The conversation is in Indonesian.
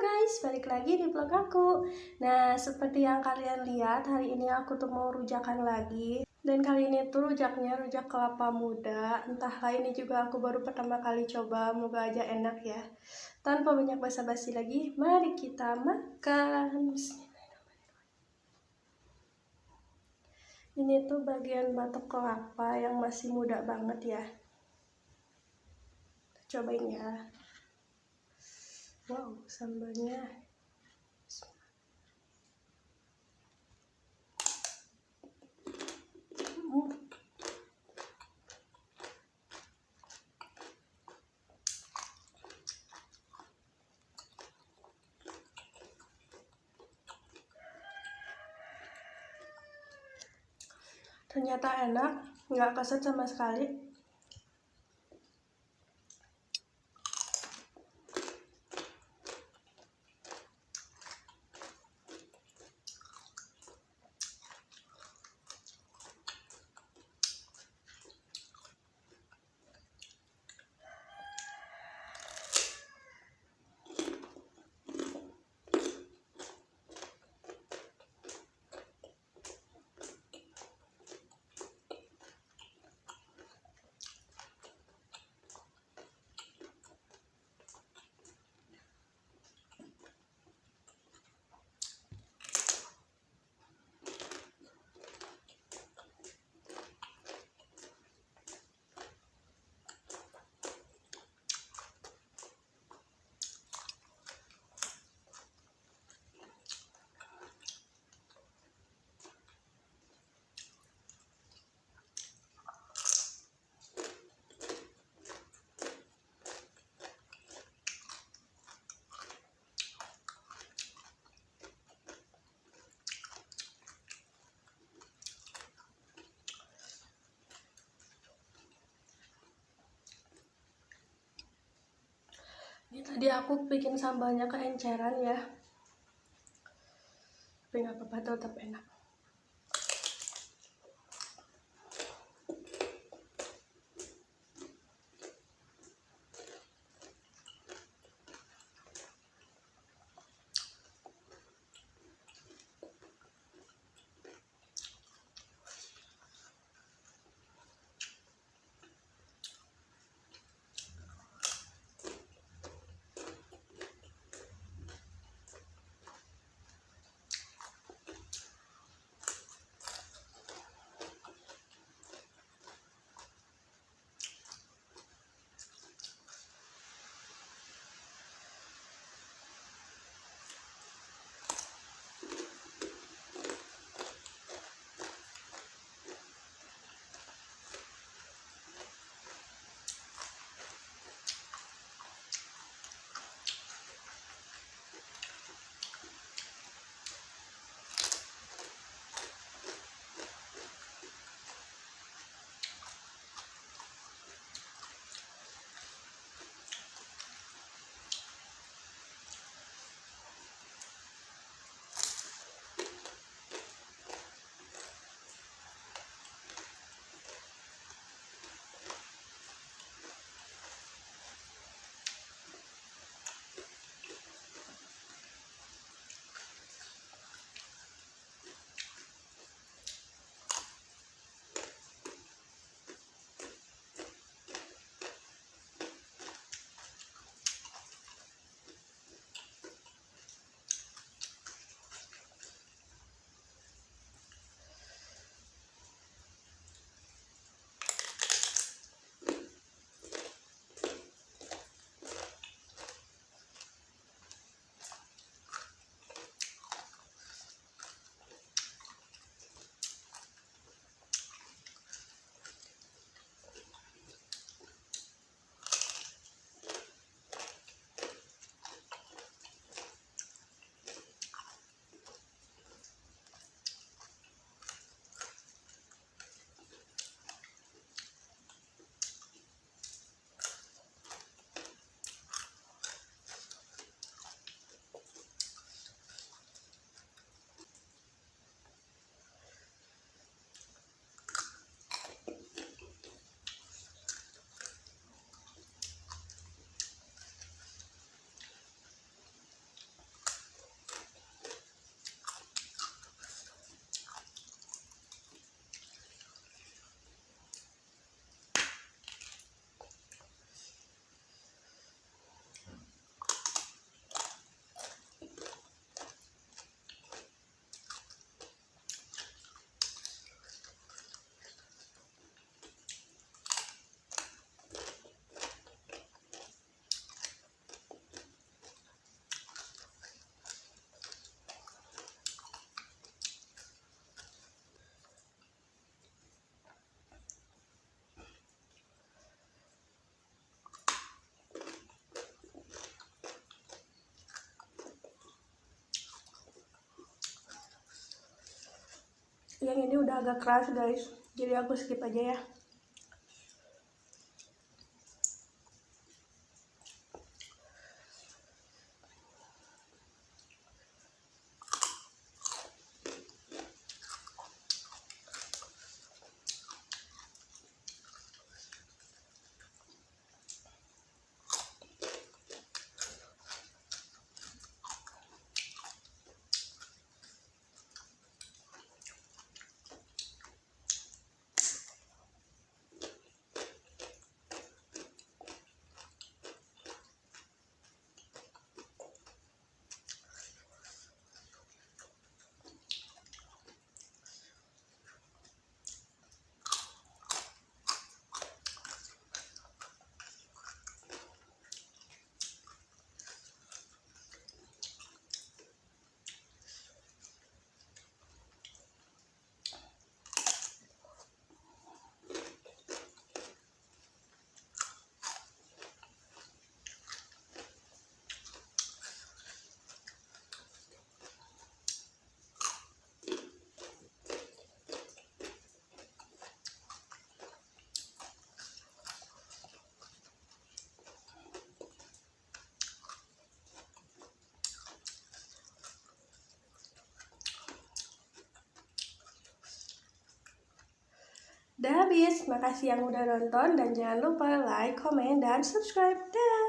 guys, balik lagi di vlog aku. Nah, seperti yang kalian lihat, hari ini aku tuh mau rujakan lagi. Dan kali ini tuh rujaknya rujak kelapa muda. Entahlah, ini juga aku baru pertama kali coba, moga aja enak ya. Tanpa banyak basa-basi lagi, mari kita makan. Ini tuh bagian batok kelapa yang masih muda banget ya. Cobain ya. Wow, sambalnya. Ternyata enak, nggak keset sama sekali. Ini tadi aku bikin sambalnya keenceran ya, tapi nggak apa-apa, tetap enak. yang ini udah agak keras guys, jadi aku skip aja ya. Udah habis, makasih yang udah nonton dan jangan lupa like, comment, dan subscribe. Dah.